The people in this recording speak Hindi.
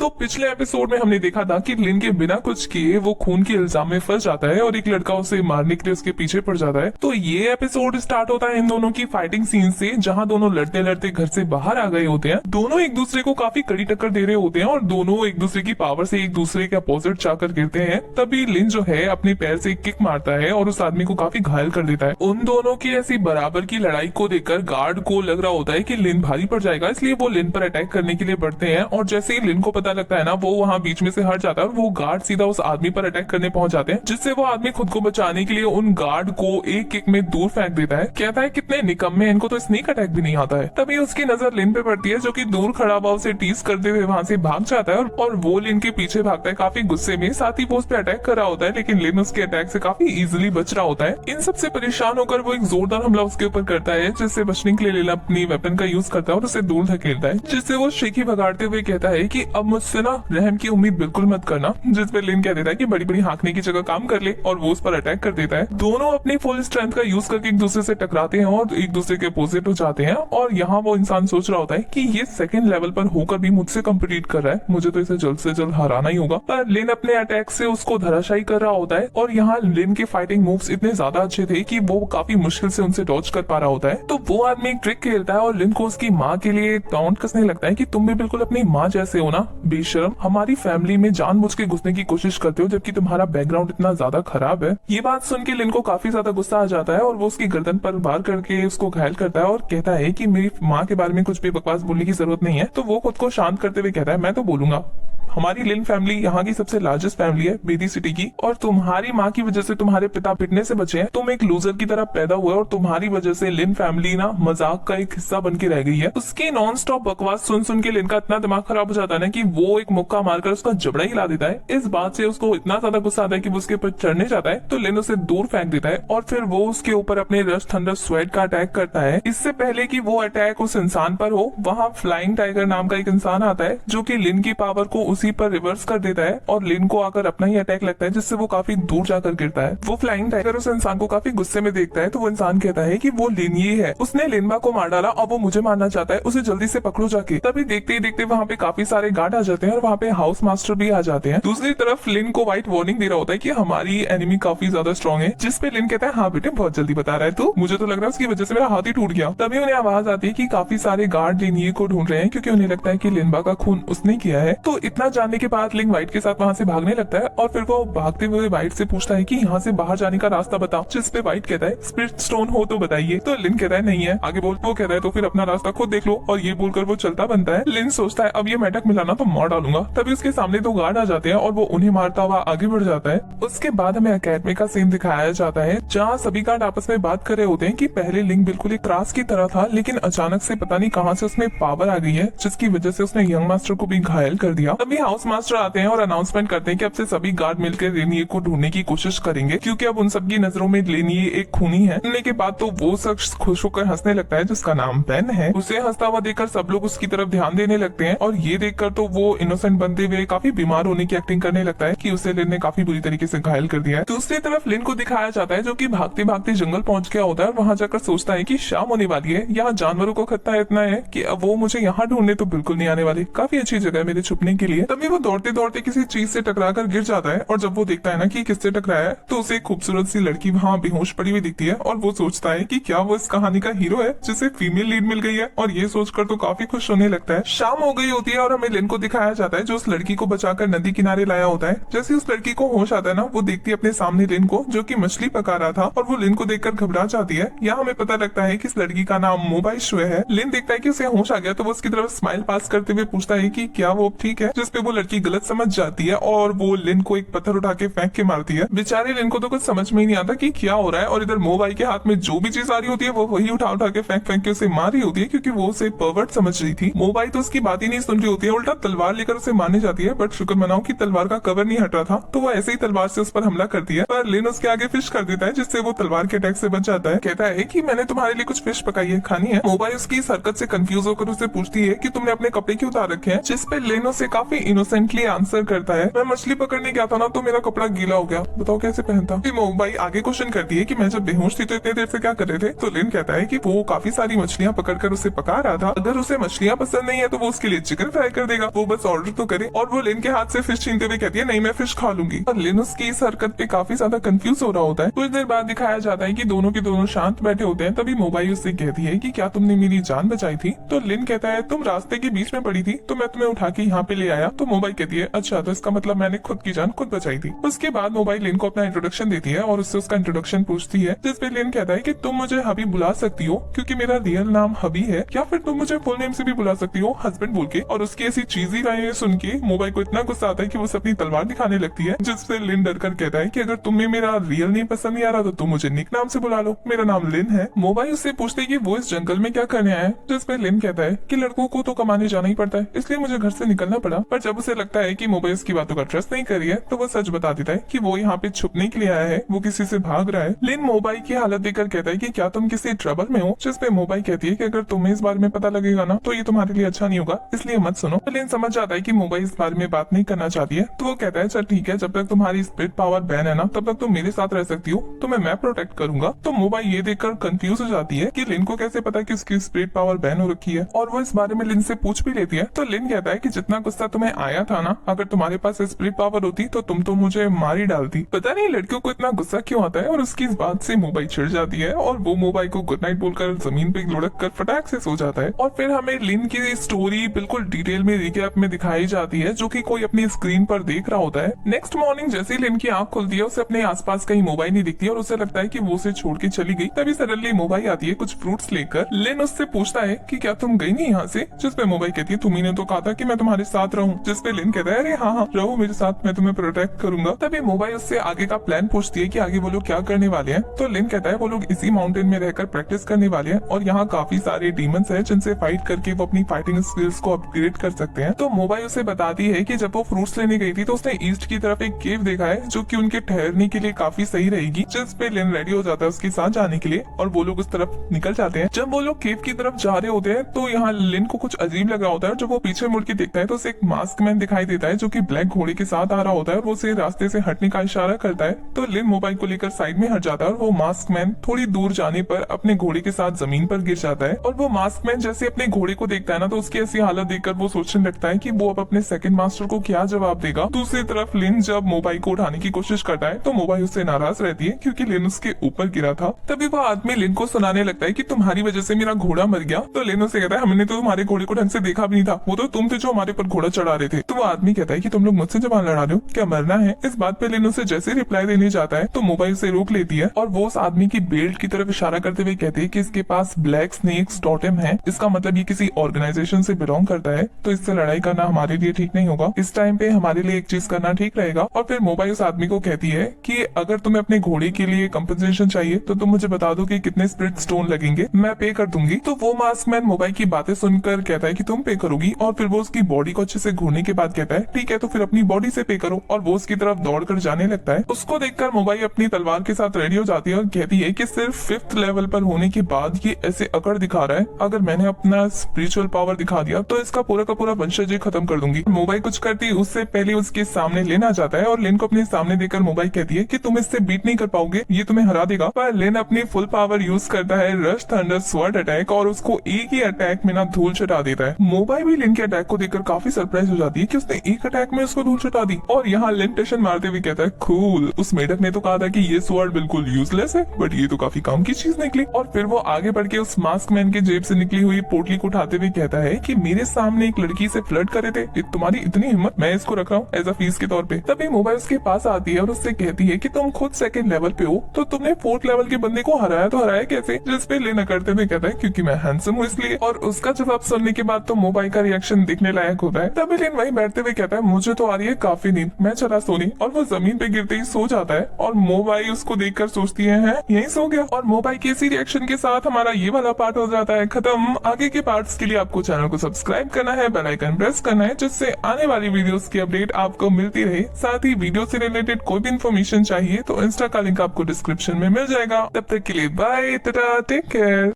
तो पिछले एपिसोड में हमने देखा था कि लिन के बिना कुछ किए वो खून के इल्जाम में फंस जाता है और एक लड़का उसे मारने के लिए उसके पीछे पड़ जाता है। तो ये एपिसोड स्टार्ट होता है इन दोनों की फाइटिंग सीन से, जहां दोनों लड़ते लड़ते घर से बाहर आ गए होते हैं। दोनों एक दूसरे को काफी कड़ी टक्कर दे रहे होते हैं और दोनों एक दूसरे की पावर से एक दूसरे के अपोजिट जाकर गिरते हैं। तभी लिन जो है अपने पैर से एक किक मारता है और उस आदमी को काफी घायल कर देता है। उन दोनों की ऐसी बराबर की लड़ाई को देखकर गार्ड को लग रहा होता है कि लिन भारी पड़ जाएगा, इसलिए वो लिन पर अटैक करने के लिए बढ़ते हैं। और जैसे ही लिन को पता लगता है ना, वो वहाँ बीच में से हट जाता है और वो गार्ड सीधा उस आदमी पर अटैक करने पहुंच जाते हैं, जिससे वो आदमी खुद को बचाने के लिए उन गार्ड को एक किक में दूर फेंक देता है। कहता है कितने निकम्मे, इनको तो स्नेक अटैक भी नहीं आता है। तभी उसकी नजर लिन पे पड़ती है, जो कि दूर खड़ा हुआ उसे टीज करते हुए वहाँ से भाग जाता है और वो लिन के पीछे भागता है काफी गुस्से में। साथ ही वो उस पर अटैक कर रहा होता है, लेकिन लिन उसके अटैक से काफी इजिली बच रहा होता है। इन सबसे परेशान होकर वो एक जोरदार हमला उसके ऊपर करता है, जिससे बचने के लिए लिन अपनी वेपन का यूज करता है और उसे दूर धकेलता है, जिससे वो शेखी भगाड़ते हुए कहता है कि अब मुझसे ना रहम की उम्मीद बिल्कुल मत करना। जिस पे लिन कह देता है कि बड़ी बड़ी हाँकने की जगह काम कर ले, और वो उस पर अटैक कर देता है। दोनों अपनी फुल स्ट्रेंथ का यूज करके एक दूसरे से टकराते हैं और एक दूसरे के अपोजिट हो जाते हैं। और यहाँ वो इंसान सोच रहा होता है कि ये सेकंड लेवल पर होकर भी मुझसे कम्पिटिट कर रहा है, मुझे तो इसे जल्द से जल्द हराना ही होगा। पर लिन अपने अटैक से उसको धराशायी कर रहा होता है और यहाँ लिन के फाइटिंग मूव्स इतने ज्यादा अच्छे थे कि वो काफी मुश्किल से उनसे डॉज कर पा रहा होता है। तो वो आदमी एक ट्रिक खेलता है और लिन को उसकी माँ के लिए टॉन्ट कसने लगता है कि तुम भी बिल्कुल अपनी माँ जैसे हो ना, बेशर्म, हमारी फैमिली में जानबूझ के घुसने की कोशिश करते हो जबकि तुम्हारा बैकग्राउंड इतना ज्यादा खराब है। ये बात सुन के लिन को काफी ज्यादा गुस्सा आ जाता है और वो उसकी गर्दन पर वार करके उसको घायल करता है और कहता है कि मेरी माँ के बारे में कुछ भी बकवास बोलने की जरूरत नहीं है। तो वो खुद को शांत करते हुए कहता है मैं तो बोलूंगा, हमारी लिन फैमिली यहाँ की सबसे लार्जेस्ट फैमिली है बेदी सिटी की, और तुम्हारी माँ की वजह से तुम्हारे पिता पिटने से बचे हैं। तुम एक लूजर की तरह पैदा हुए और तुम्हारी वजह से लिन फैमिली ना मजाक का एक हिस्सा बन के रह गई है। उसकी नॉन स्टॉप बकवास सुन सुन के लिन का इतना दिमाग खराब हो जाता है ना कि वो एक मुक्का मारकर उसका जबड़ा ही हिला देता है। इस बात से उसको इतना ज्यादा गुस्सा आता है कि वो उसके ऊपर चढ़ने जाता है, तो लिन उसे दूर फेंक देता है और फिर वो उसके ऊपर अपने रश थंडर स्वेट का अटैक करता है। इससे पहले कि वो अटैक उस इंसान पर हो, वहाँ फ्लाइंग टाइगर नाम का एक इंसान आता है जो कि लिन की पावर को उसी पर रिवर्स कर देता है और लिन को आकर अपना ही अटैक लगता है, जिससे वो काफी दूर जाकर गिरता है। वो फ्लाइंग टाइगर उस इंसान को काफी गुस्से में देखता है, तो वो इंसान कहता है कि वो लिन ही है, उसने लिनबा को मार डाला और वो मुझे मारना चाहता है, उसे जल्दी से पकड़ो जाके। तभी देखते ही देखते वहाँ पे काफी सारे गार्ड आ जाते हैं और वहाँ पे हाउस मास्टर भी आ जाते हैं। दूसरी तरफ लिन को व्हाइट वार्निंग दे रहा होता है कि हमारी एनिमी काफी ज्यादा स्ट्रॉन्ग है, जिसपे लिन कहता है हाँ बेटे बहुत जल्दी बता रहा है तू, मुझे तो लग रहा है उसकी वजह से मेरा हाथ ही टूट गया। तभी उन्हें आवाज आती है कि काफी सारे गार्ड लिन को ढूंढ रहे हैं, क्योंकि उन्हें लगता है कि लिनबा का खून उसने किया है। तो इतना जानने के बाद लिन व्हाइट के साथ वहाँ से भागने लगता है और फिर वो भागते हुए व्हाइट से पूछता है कि यहाँ से बाहर जाने का रास्ता बताओ, जिस पे व्हाइट कहता है स्पिरिट स्टोन हो तो बताइए। तो लिन कहता है नहीं है, आगे बोल। वो कहता है तो फिर अपना रास्ता खुद देख लो, और ये बोलकर वो चलता बनता है। लिन सोचता है अब ये मेटक मिलाना तो मार डालूंगा। तभी उसके सामने दो गार्ड आ जाते हैं और वो उन्हें मारता हुआ आगे बढ़ जाता है। उसके बाद हमें अकेडमी का सीन दिखाया जाता है, जहाँ सभी गार्ड आपस में बात कर रहे होते हैं कि पहले लिंक बिल्कुल एक क्रास की तरह था, लेकिन अचानक से पता नहीं कहाँ से उसमें पावर आ गई है, जिसकी वजह से उसने यंग मास्टर को भी घायल कर दिया। तभी हाउस मास्टर आते हैं और अनाउंसमेंट करते हैं कि अब से सभी गार्ड मिलकर लेनिए को ढूंढने की कोशिश करेंगे, क्योंकि अब उन सबकी नजरों में लेनिए एक खूनी है। सुनने के बाद तो वो शख्स खुश होकर हंसने लगता है, जिसका नाम बेन है। उसे हंसता हुआ देखकर सब लोग उसकी तरफ ध्यान देने लगते हैं और ये देखकर तो वो इनोसेंट बनते हुए काफी बीमार होने की एक्टिंग करने लगता है कि उसे लिन ने काफी बुरी तरीके से घायल कर दिया है। दूसरी तरफ लिन को दिखाया जाता है जो कि भागते भागते जंगल पहुंच गया होता है और वहां जाकर सोचता है कि शाम होने वाली है, यहाँ जानवरों को खतरा इतना है कि अब वो मुझे यहाँ ढूंढने तो बिल्कुल नहीं आने वाले, काफी अच्छी जगह है मेरे छुपने के लिए। तभी वो दौड़ते दौड़ते किसी चीज से टकरा कर गिर जाता है और जब वो देखता है ना कि किससे टकराया है, तो उसे एक खूबसूरत सी लड़की वहाँ बेहोश पड़ी हुई दिखती है और वो सोचता है कि क्या वो इस कहानी का हीरो है जिसे फीमेल लीड मिल गई है, और ये सोचकर तो काफी खुश होने लगता है। शाम हो गई होती है और हमें लिन को दिखाया जाता है जो उस लड़की को बचाकर नदी किनारे लाया होता है। जैसे उस लड़की को होश आता है ना, वो देखती है अपने सामने लिन को जो कि मछली पका रहा था और वो लिन को देखकर घबरा जाती है। यहाँ हमें पता लगता है कि इस लड़की का नाम मोबाइल शुए है। लिन देखता है कि उसे होश आ गया, तो वो उसकी तरफ स्माइल पास करते हुए पूछता है कि क्या वो ठीक है, जिसपे वो लड़की गलत समझ जाती है और वो लिन को एक पत्थर उठा के फेंक के मारती है। बेचारे लिन को तो कुछ समझ में ही नहीं आता कि क्या हो रहा है, और इधर मोबाइल के हाथ में जो भी चीज आ रही होती है वो वही उठा उठा के फेंक फेंक के उसे मार रही होती है, क्योंकि वो उसे परवर्ट समझ रही थी। मोबाइल तो उसकी बात ही नहीं सुन रही होती है, उल्टा तलवार लेकर उसे मारने जाती है, बट शुक्र मनाओ कि तलवार का कवर नहीं हट रहा था, तो वो ऐसे ही तलवार से उस पर हमला करती है। पर लिन उसके आगे फिश कर देता है, जिससे वो तलवार के अटैक से बच जाता है। कहता है कि मैंने तुम्हारे लिए कुछ फिश पकाई है, खानी है। मोबाइल उसकी इस हरकत से कंफ्यूज होकर उसे पूछती है कि तुमने अपने कपड़े क्यों उतार रखे हैं, जिस पे लिन उसे काफी इनोसेंटली आंसर करता है, मैं मछली पकड़ने गया था ना तो मेरा कपड़ा गीला हो गया, बताओ कैसे पहनता। फिर मोबाई आगे क्वेश्चन करती है कि मैं जब बेहोश थी तो इतने देर से क्या कर रहे थे। तो लिन कहता है कि वो काफी सारी मछलियां पकड़कर उसे पका रहा था, अगर उसे मछलियां पसंद नहीं है तो वो उसके लिए चिकन फ्राई कर देगा, वो बस ऑर्डर तो करे। और वो लिन के हाथ से फिश छीनते हुए कहती है नहीं मैं फिश खा लूंगी। और लिन उसकी इस हरकत पे काफी ज्यादा कंफ्यूज हो रहा होता है। कुछ देर बाद दिखाया जाता है कि दोनों के दोनों शांत बैठे होते हैं। तभी मोबाइल उससे कहती है कि क्या तुमने मेरी जान बचाई थी। तो लिन कहता है तुम रास्ते के बीच में पड़ी थी तो मैं तुम्हें उठा के यहाँ पे ले आया। तो मोबाइल कहती है अच्छा तो इसका मतलब मैंने खुद की जान खुद बचाई थी। उसके बाद मोबाइल लिन को अपना इंट्रोडक्शन देती है और उससे उसका इंट्रोडक्शन पूछती है, जिसपे लिन कहता है कि तुम मुझे हबी बुला सकती हो क्योंकि मेरा रियल नाम हबी है, या फिर तुम मुझे फुल नेम से भी बुला सकती हो हस्बैंड बोल के। और उसकी ऐसी चीजी राय सुन के मोबाइल को इतना गुस्सा आता है कि वो अपनी तलवार दिखाने लगती है, जिससे लिन डर कर कहता है कि अगर तुम्हें मेरा रियल नेम पसंद नहीं आ रहा तो तुम मुझे निक नाम से बुला लो, मेरा नाम लिन है। मोबाइल उससे पूछते है कि वो इस जंगल में क्या करने आया है, जिसपे लिन कहता है कि लड़कों को तो कमाने जाना ही पड़ता है इसलिए मुझे घर से निकलना पड़ा। पर जब उसे लगता है कि मोबाइल उसकी बातों का ट्रस्ट नहीं कर रही है तो वो सच बता देता है कि वो यहाँ पे छुपने के लिए आया है, वो किसी से भाग रहा है। लिन मोबाइल की हालत देखकर कहता है कि क्या तुम किसी ट्रबल में हो, जिसपे मोबाइल कहती है कि अगर तुम्हें इस बारे में पता लगेगा ना तो ये तुम्हारे लिए अच्छा नहीं होगा, इसलिए मत सुनो। तो लिन समझ जाता है कि मोबाइल इस बारे में बात नहीं करना चाहती है, तो वो कहता है चल ठीक है, जब तक तुम्हारी स्पिरिट पावर बैन है ना तब तक तुम मेरे साथ रह सकती हो, तुम्हें मैं प्रोटेक्ट करूंगा। तो मोबाइल ये देखकर कंफ्यूज हो जाती है कि लिन को कैसे पता कि उसकी स्पिरिट पावर बैन हो रखी है, और वो इस बारे में लिन से पूछ भी लेती है। तो लिन कहता है कि जितना गुस्सा तुम्हें आया था ना, अगर तुम्हारे पास स्पिरिट पावर होती तो तुम तो मुझे मार ही डालती। पता नहीं लड़कियों को इतना गुस्सा क्यों आता है, और उसकी इस बात से मोबाइल चिढ़ जाती है और वो मोबाइल को गुड नाइट बोलकर जमीन पे लुढ़क कर फटाक से सो जाता है। और फिर हमें लिन की स्टोरी बिल्कुल डिटेल में रिकैप में दिखाई जाती है, जो कि कोई अपनी स्क्रीन पर देख रहा होता है। नेक्स्ट मॉर्निंग जैसे ही लिन की आंख खुलती है उसे अपने आसपास कहीं मोबाइल नहीं दिखती और उसे लगता है कि वो उसे छोड़ के चली गई। तभी सडनली मोबाइल आती है कुछ फ्रूट्स लेकर। लिन उससे पूछता है कि क्या तुम गई नहीं यहाँ से, जिसपे मोबाइल कहती है तुम्ही ने तो कहा था कि मैं तुम्हारे साथ रहूं, जिसपे लिन कहता है अरे हाँ रहो मेरे साथ, मैं तुम्हें प्रोटेक्ट करूंगा। तभी मोबाइल उससे आगे का प्लान पूछती है कि आगे वो लोग क्या करने वाले हैं। तो लिन कहता है वो लोग इसी माउंटेन में रहकर प्रैक्टिस करने वाले हैं और यहाँ काफी सारे डीमंस हैं जिनसे फाइट करके वो अपनी फाइटिंग स्किल्स को अपग्रेड कर सकते हैं। तो मोबाइल उसे बताती है कि जब वो फ्रूट्स लेने गई थी तो उसने ईस्ट की तरफ एक केव देखा है जो कि उनके ठहरने के लिए काफी सही रहेगी, जिस पे लिन रेडी हो जाता है उसके साथ जाने के लिए और वो लोग उस तरफ निकल जाते हैं। जब वो लोग केव की तरफ जा रहे होते हैं तो यहाँ लिन को कुछ अजीब लग रहा होता है। जब वो पीछे मुड़ के देखता है तो उसे एक मास्क मैन दिखाई देता है जो कि ब्लैक घोड़े के साथ आ रहा होता है और वो उसे रास्ते से हटने का इशारा करता है। तो लिन मोबाइल को लेकर साइड में हट जाता है और वो मास्क मैन थोड़ी दूर जाने पर अपने घोड़े के साथ जमीन पर गिर जाता है। और वो मास्क मैन जैसे अपने घोड़े को देखता है ना तो उसकी ऐसी हालत देखकर वो सोचने लगता है कि वो अब अपने सेकंड मास्टर को क्या जवाब देगा। दूसरी तरफ लिन जब मोबाइल को उठाने की कोशिश करता है तो मोबाइल उससे नाराज रहती है क्योंकि लिन उसके ऊपर गिरा था। तभी वो आदमी लिन को सुनाने लगता है कि तुम्हारी वजह से मेरा घोड़ा मर गया। तो लिन उसे कहता है हमने तो तुम्हारे घोड़े को ढंग से देखा भी नहीं था, वो तो तुम थे जो हमारे पर घोड़ा चढ़ा रहे थे। तो वो आदमी कहता है कि तुम लोग मुझसे जबान लड़ा रहे हो, क्या मरना है। इस बात पे लिन उसे जैसे रिप्लाई देने जाता है तो मोबाइल से रोक लेती है और वो उस आदमी की बेल्ट की तरफ इशारा करते हुए कहते हैं कि इसके पास ब्लैक स्नेक्स टोटेम है, इसका मतलब ये किसी ऑर्गेनाइजेशन से बिलोंग करता है, तो इससे लड़ाई करना हमारे लिए ठीक नहीं होगा। इस टाइम पे हमारे लिए एक चीज करना ठीक रहेगा। और फिर मोबाइल उस आदमी को कहती है कि अगर तुम्हें अपने घोड़े के लिए कंपनसेशन चाहिए तो तुम मुझे बता दो कि कितने स्पिरिट स्टोन लगेंगे, मैं पे कर दूंगी। तो वो मास्क मैन मोबाइल की बातें सुनकर कहता है कि तुम पे करोगी और फिर वो उसकी बॉडी को अच्छे से घूरने के बाद कहता है ठीक है तो फिर अपनी बॉडी से पे करो, और वो उसकी तरफ दौड़कर जाने लगता है। उसको देखकर मोबाइल अपनी तलवार के साथ रेडी हो जाती है और कहती है कि सिर्फ 5th लेवल पर होने के बाद ये ऐसे अकड़ दिखा रहा है, अगर मैंने अपना स्पिरिचुअल पावर दिखा दिया तो इसका पूरा का पूरा वंशज ही खत्म कर दूंगी। मोबाइल कुछ करती उससे पहले उसके सामने लिन आ जाता है और लिन को अपने सामने देकर मोबाइल कहती है कि तुम इससे बीट नहीं कर पाओगे, ये तुम्हें हरा देगा। पर लिन अपनी फुल पावर यूज करता है रश थंडर स्वर्ड अटैक और उसको एक ही अटैक में ना धूल चटा देता है। मोबाइल भी लिन के अटैक को देखकर काफी सरप्राइज हो जाती है कि उसने एक अटैक में उसको धूल चटा दी। और यहाँ लिन टेंशन मारते हुए कहता है कूल, उस मेढक ने तो कहा था कि ये स्वर्ड बिल्कुल यूजलेस है बट ये तो काफी काम की चीज निकली। और फिर वो आगे बढ़ के उस मास्क मैन के जेब से निकली हुई पोटली को उठाते हुए कहता है कि मेरे सामने एक लड़की से फ्लर्ट करे थे, तुम्हारी इतनी हिम्मत, मैं इसको रख रहा हूँ एज अ फीस के तौर पे। तभी मोबाइल उसके पास आती है और उससे कहती है कि तुम खुद 2nd लेवल पे हो तो तुमने 4th लेवल के बंदे को हराया, तो हराया कैसे, जिसपे लिन करते हुए कहता है क्योंकि मैं हैंडसम हूँ इसलिए। और उसका जवाब सुनने के बाद तो मोबाइल का रिएक्शन देखने लायक होता है। तभी लिन वहीं बैठते हुए कहता है मुझे तो आ रही है काफी नींद, मैं चला सोने। और वो जमीन पे गिरते ही सो जाता है और मोबाइल उसको देखकर सोचती है यही सो गया। और मोबाइल के इसी रिएक्शन के साथ हमारा ये वाला पार्ट हो जाता है खत्म। आगे के पार्ट्स के लिए आपको चैनल को सब्सक्राइब करना है, बेल आइकन प्रेस करना है, जिससे आने वाली वीडियोस की अपडेट आपको मिलती रहे। साथ ही वीडियो से रिलेटेड कोई भी इन्फॉर्मेशन चाहिए तो इंस्टा का लिंक आपको डिस्क्रिप्शन में मिल जाएगा। तब तक के लिए बाय, टाटा, टेक केयर।